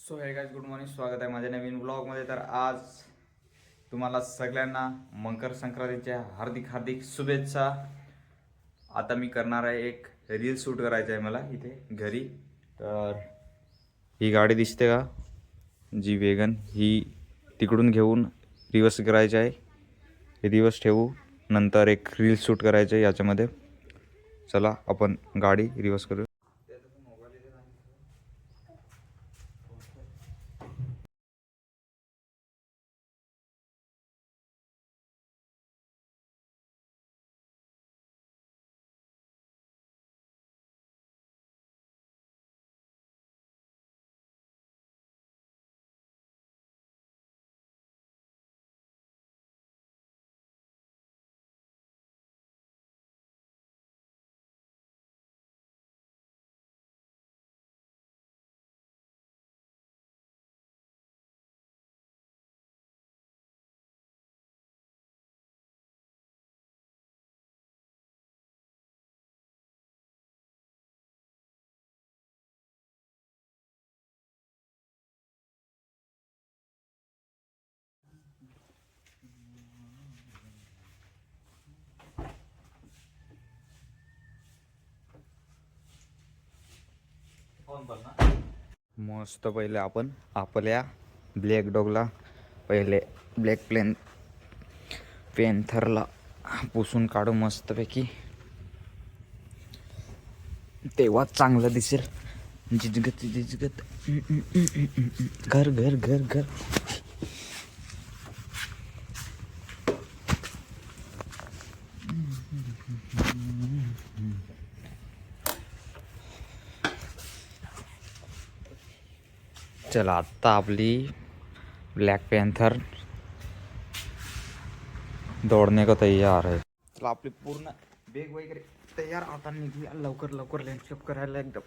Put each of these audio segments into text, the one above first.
So hey guys, good morning. स्वागत आहे माझ्या नवीन ब्लॉगमध्ये. तर आज तुम्हाला सगळ्यांना मकर संक्रांतीच्या हार्दिक हार्दिक शुभेच्छा. आता मी करणार आहे एक रील शूट करायचं आहे मला इथे घरी. तर ही गाडी दिसते का, जी वेगन, ही तिकडून घेऊन रिवर्स करायची आहे. हे रिवर्स ठेवू, नंतर एक रील शूट करायचं आहे याच्यामध्ये. चला आपण गाडी रिवर्स करू. मस्त पहिले आपण आपल्या ब्लॅक डॉगला पहिले ब्लॅक पेंथरला पुसून काढू मस्तपैकी, तेव्हा चांगलं दिसेल. जिजगत जिजगत घर घर घर घर. चला, आत्ता आपली ब्लॅक पैंथर दौड़ने को तैयार है. चला, आपली पूर्ण बॅग वगैरे तयार. आता निघूया लवकर लवकर लँडस्केप करायला एकदम.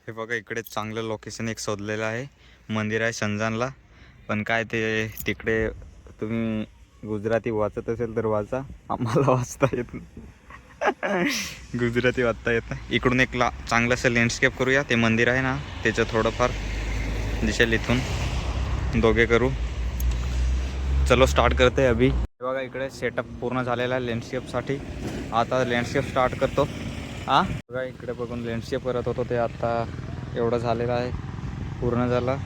हे बघा, इकडे चांगलं लोकेशन एक शोधलेलं आहे. मंदिर आहे संजानला. पण काय ते तिकडे तुम्ही गुजराती वाचत असेल तर वाचा, आम्हाला वाचता येत नाही. गुजराती वाचता येत नाही. इकडून एक चांगलं असं लँडस्केप करूया. ते मंदिर आहे ना, त्याचं थोडंफार दिसेल इथून. दोघे करू. चलो स्टार्ट करते अभी. बघा, इकडे सेटअप पूर्ण झालेला आहे लँडस्केपसाठी. आता लँडस्केप स्टार्ट करतो. बघा, इकडे बघून लँडस्केप करत होतो ते आता एवढं झालेलं आहे, पूर्ण झाला.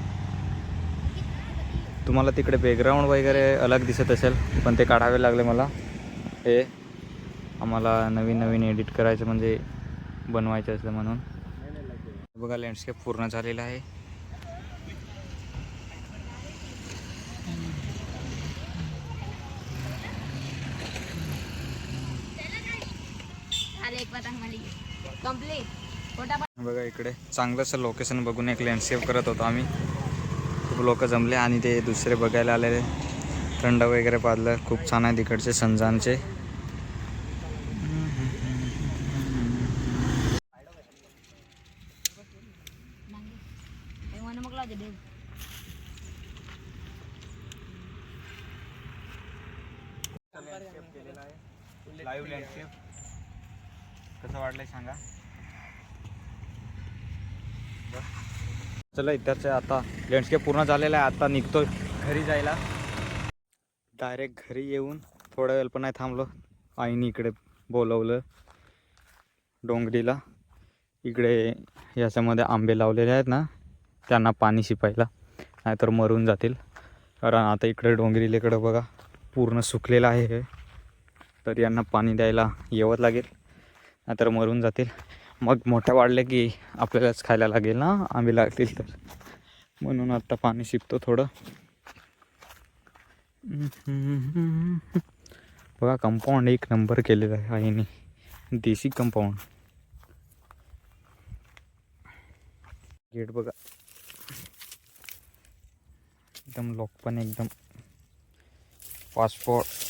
तुम्हाला तिकडे बॅकग्राऊंड वगैरे अलग दिसत असेल, पण ते काढावे लागले मला. हे आम्हाला नवीन नवीन एडिट करायचं, म्हणजे बनवायचं असलं म्हणून. बघा, लँडस्केप पूर्ण झालेला आहे. बघा, इकडे चांगलं असं लोकेशन बघून एक लँडस्केप करत होतो आम्ही. खूप लोक जमले आणि ते दुसरे बघायला आलेले. थंड वगैरे पाजलं. खूप छान आहे तिकडचे संजानचे. लाईव्ह लँडस्केप कसं वाटलंय सांगा. चला, इथरचे आता लँडस्केप पूर्ण झालेला आहे. आता निघतोय घरी जायला. डायरेक्ट घरी येऊन थोडा वेळ पण नाही थांबलो. आईने इकडे बोलवलं डोंगरीला. इकडे याच्यामध्ये आंबे लावलेले आहेत ना, त्यांना पाणी शिपायला, नाहीतर मरून जातील. कारण आता इकडे डोंगरीलेकडं बघा पूर्ण सुकलेलं आहे हे. तर यांना पाणी द्यायला यावं लागेल, नाहीतर मरून जातील. मग मोठ्या वाढले की आपल्यालाच खायला लागेल ना, आंबे लागतील तर. म्हणून आता पाणी शिपतो थोडं. बघा, कंपाऊंड एक नंबर केलेलं आहे आईने. देशी कंपाऊंड. गेट बघा, एकदम लॉक पण एकदम पासपोर्ट.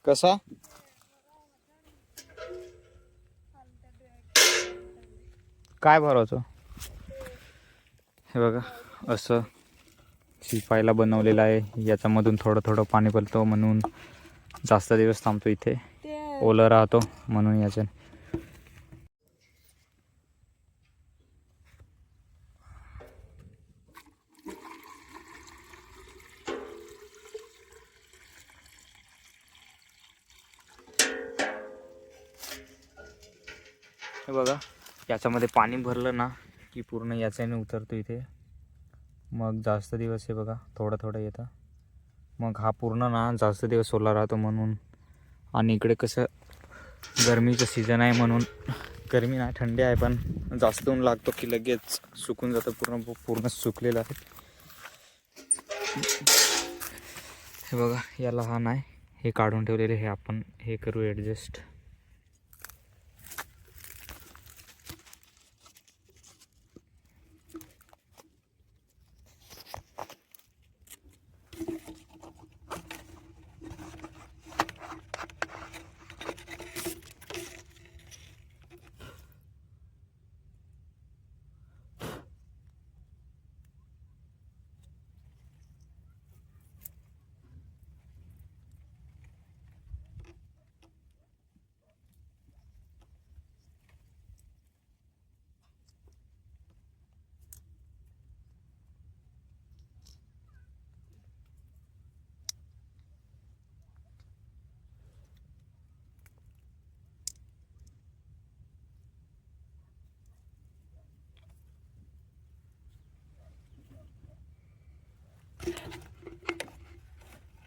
कसा काय भरायचं. हे बघा असं शिपायला बनवलेलं आहे. याच्यामधून थोडं थोडं पाणी पडतं म्हणून जास्त दिवस थांबतो इथे. ओलं राहतो म्हणून याचं. हे बघा याच्यामध्ये पाणी भरलं ना की पूर्ण याच्याने उतरतो इथे. मग जास्त दिवस हे बघा थोडं थोडं येतं. मग हा पूर्ण ना जास्त दिवस ओला राहतो म्हणून. आणि इकडे कसं गरमीचं सीझन आहे म्हणून गरमी नाही थंडी आहे पण जास्त ऊन लागतो की लगेच सुकून जातं. पूर्ण सुकलेलं आहे. हे बघा या लहान आहे हे काढून ठेवलेले. हे आपण हे करू ॲडजस्ट.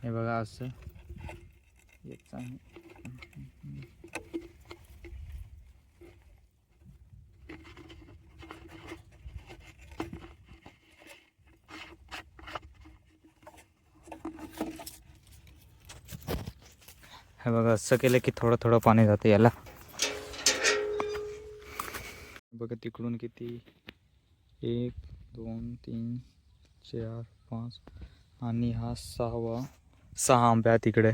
हे बघा असं याचं आहे. हे बघा असं केलं की थोडं थोडं पाणी जातं याला. बघा तिकडून किती 1 2 3 4 5 आणि हा 6 आंबे आहेत तिकडे.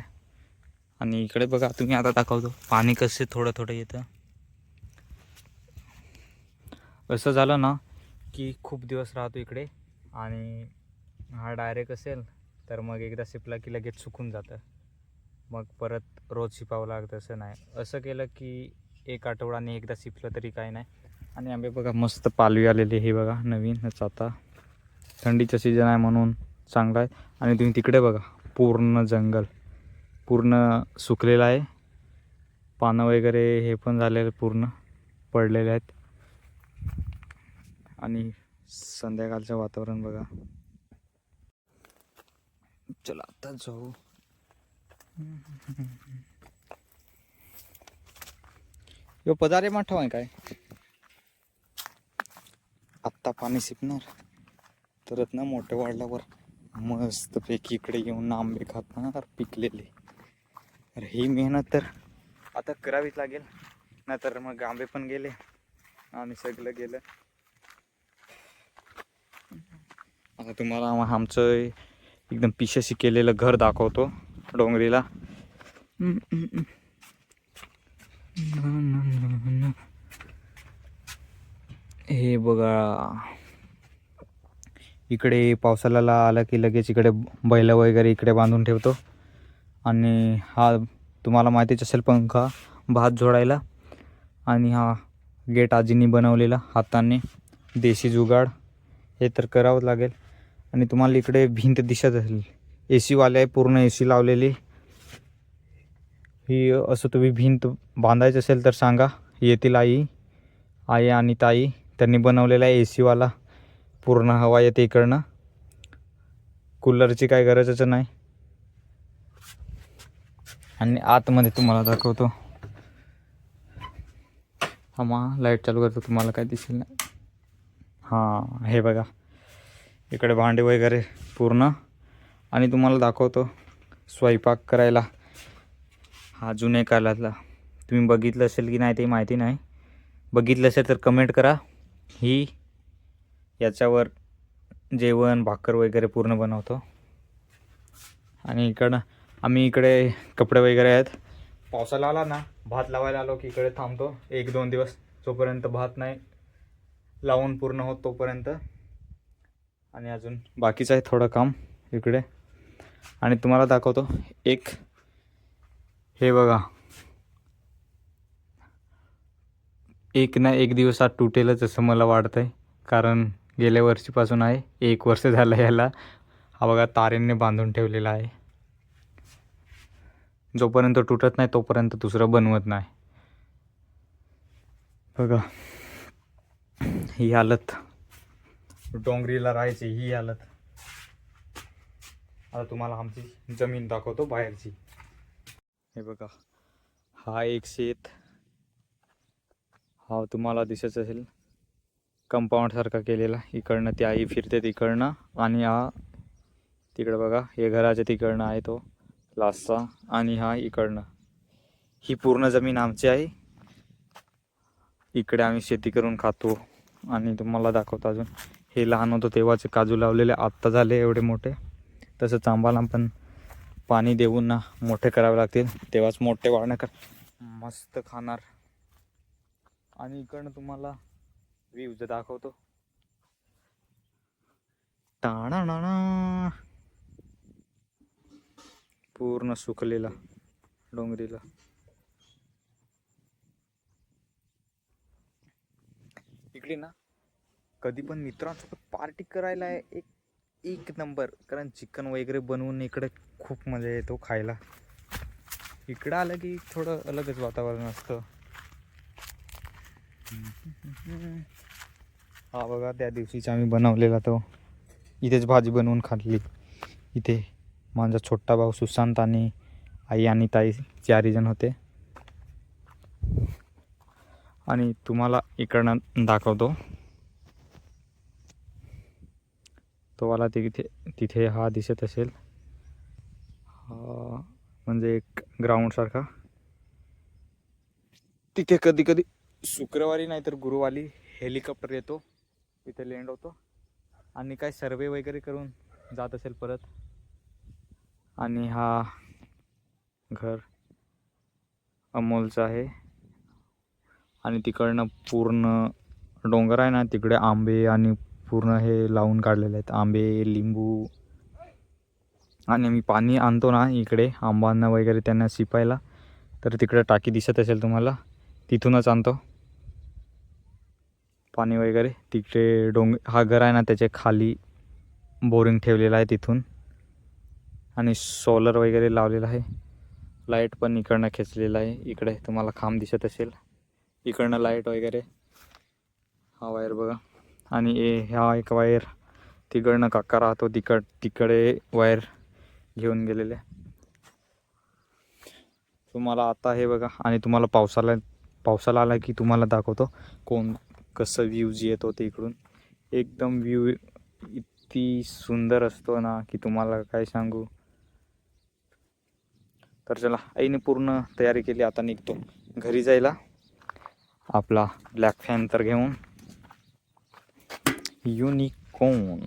आणि इकडे बघा तुम्ही आता दाखवतो पाणी कसे थोडं थोडं येतं. असं झालं ना की खूप दिवस राहतो इकडे. आणि हा डायरेक्ट असेल तर मग एकदा शिपला की लगेच सुकून जातं. मग परत रोज शिपावं लागतं. असं नाही. असं केलं की 1 आठवड्याने एकदा शिपलं तरी काही नाही. आणि आंबे बघा मस्त पालवी आलेली. हे बघा नवीनच आता थंडीचं सीजन आहे म्हणून चांगलं आहे. आणि तुम्ही तिकडे बघा पूर्ण जंगल पूर्ण सुकलेलं आहे. पानं वगैरे हे पण झालेलं पूर्ण पडलेले आहेत. आणि संध्याकाळचं वातावरण बघा. चला आता जाऊ. यो पदारे मोठा आहे काय. आत्ता पाणी शिपणार तरच ना मोठे वाढल्यावर मस्त पैकी इकडे येऊन आंबे खाणार पिकलेले. तर ही मेहनत तर आता करावीच लागेल. नाहीतर मग आंबे पण गेले आणि सगळं गेलं. आता तुम्हाला आमचं एकदम पिशाशी केलेलं घर दाखवतो डोंगरीला. हे बघा इकडे पावसाळ्याला आलं की लगेच इकडे बैल वगैरे इकडे बांधून ठेवतो. आणि हा तुम्हाला माहितीच असेल पंखा भात जोडायला. आणि हा गेट आजींनी बनवलेला हाताने देशी जुगाड. हे तर करावंच लागेल. आणि तुम्हाला इकडे भिंत दिसत असेल AC वाले आहे पूर्ण AC लावलेली. ही असं तुम्ही भिंत बांधायचं असेल तर सांगा येतील आई आणि ताई. त्यांनी बनवलेला आहे AC वाला. पूर्ण हवा येते इकडनं. कूलरची काय गरजच नाही. आणि आतमध्ये तुम्हाला दाखवतो. हा लाईट चालू करतो तुम्हाला काय दिसेल नाही. हां हे बघा इकडे भांडे वगैरे पूर्ण. आणि तुम्हाला दाखवतो स्वयंपाक करायला हा जुने काळातला. तुम्ही बघितलं असेल की नाही ते माहिती नाही. बघितलं असेल तर कमेंट करा. ही याच्यावर जेवण भाकर वगैरे पूर्ण बनवतो. आणि आम्ही इकडे कपडे वगैरे आहेत. पावसाला आला ना भात लावायला आलो की इकडे थांबतो 1-2 दिवस. जोपर्यंत भात नाही लावून पूर्ण होत तोपर्यंत. आणि अजून बाकीचं आहे थोडं काम इकडे. आणि तुम्हाला दाखवतो एक, हे बघा, एक ना एक दिवसात तुटेलच असं मला वाटतंय, कारण गेल्या वर्षीपासून आहे, 1 वर्ष झालं याला. हा बघा तारेंनी बांधून ठेवलेला आहे. जोपर्यंत तुटत नाही तोपर्यंत दुसरं बनवत नाही. बघा ही हालत, डोंगरीला राहायची ही हालत. आता तुम्हाला आमची जमीन दाखवतो बाहेरची. हे बघा, हा एक शेत, हा तुम्हाला दिसत असेल कंपाऊंड सारखा केलेला. इकडनं ती आई फिरते तिकडनं, आणि हा तिकडं बघा, हे घराच्या तिकडनं आहे तो लास्टचा, आणि हा इकडनं. ही पूर्ण जमीन आमची आहे. इकडे आम्ही शेती करून खातो. आणि तुम्हाला दाखवतो अजून, हे लहान होतं तेव्हाचे काजू लावलेले, आत्ता झाले एवढे मोठे. तसंच आंबाला पण पाणी देऊन ना मोठे करावे लागतील, तेव्हाच मोठे वाढणार, मस्त खाणार. आणि इकडनं तुम्हाला व्ह्यूज दाखवतो. टाणा पूर्ण सुकलेला डोंगरीला. इकडे ना कधी पण मित्रांसोबत पार्टी करायला एक नंबर, कारण चिकन वगैरे बनवून इकडे खूप मजा येतो खायला. इकडं आलं की थोडं अलगच वातावरण असतं. हा बघा, त्या दिवशीच आम्ही बनवलेला तो, इथेच भाजी बनवून खाल्ली. इथे माझा छोटा भाऊ सुशांत आणि आई आणि ताई 4 जण होते. आणि तुम्हाला इकडनं दाखवतो, तो वाला तिथे हा दिसत असेल, म्हणजे एक ग्राउंड सारखा. तिथे कधी कधी शुक्रवारी नाही तर गुरुवारी हेलिकॉप्टर येतो, तिथे लँड होतो आणि काय सर्वे वगैरे करून जात असेल परत. आणि हा घर अमोलचा आहे. आणि तिकडनं पूर्ण डोंगर आहे ना, तिकडे आंबे आणि पूर्ण हे लावून काढलेले आहेत, आंबे, लिंबू. आणि मी पाणी आणतो ना इकडे आंबांना वगैरे त्यांना शिपायला, तर तिकडे टाकी दिसत असेल तुम्हाला, तिथूनच आणतो पाणी वगैरे. तिकडे हा घर आहे ना, त्याच्या खाली बोरिंग ठेवलेला आहे तिथून. आणि सोलर वगैरे लावलेला आहे. लाईट पण इकडनं खेचलेला आहे. इकडे तुम्हाला खांब दिसत असेल, इकडनं लाईट वगैरे. हा वायर बघा. आणि ह्या एक वायर तिकडनं काका राहतो, तिकडे वायर घेऊन गेलेले तुम्हाला आता. हे बघा, आणि तुम्हाला पावसाला आला की तुम्हाला दाखवतो कसं व्ह्यूज येत होते इकडून. एकदम व्ह्यू इतकी सुंदर असतो ना की तुम्हाला काय सांगू. तर चला, आईने पूर्ण तयारी केली, आता निघतो घरी जायला. आपला ब्लॅक फॅन तर घेऊन, युनिकॉर्न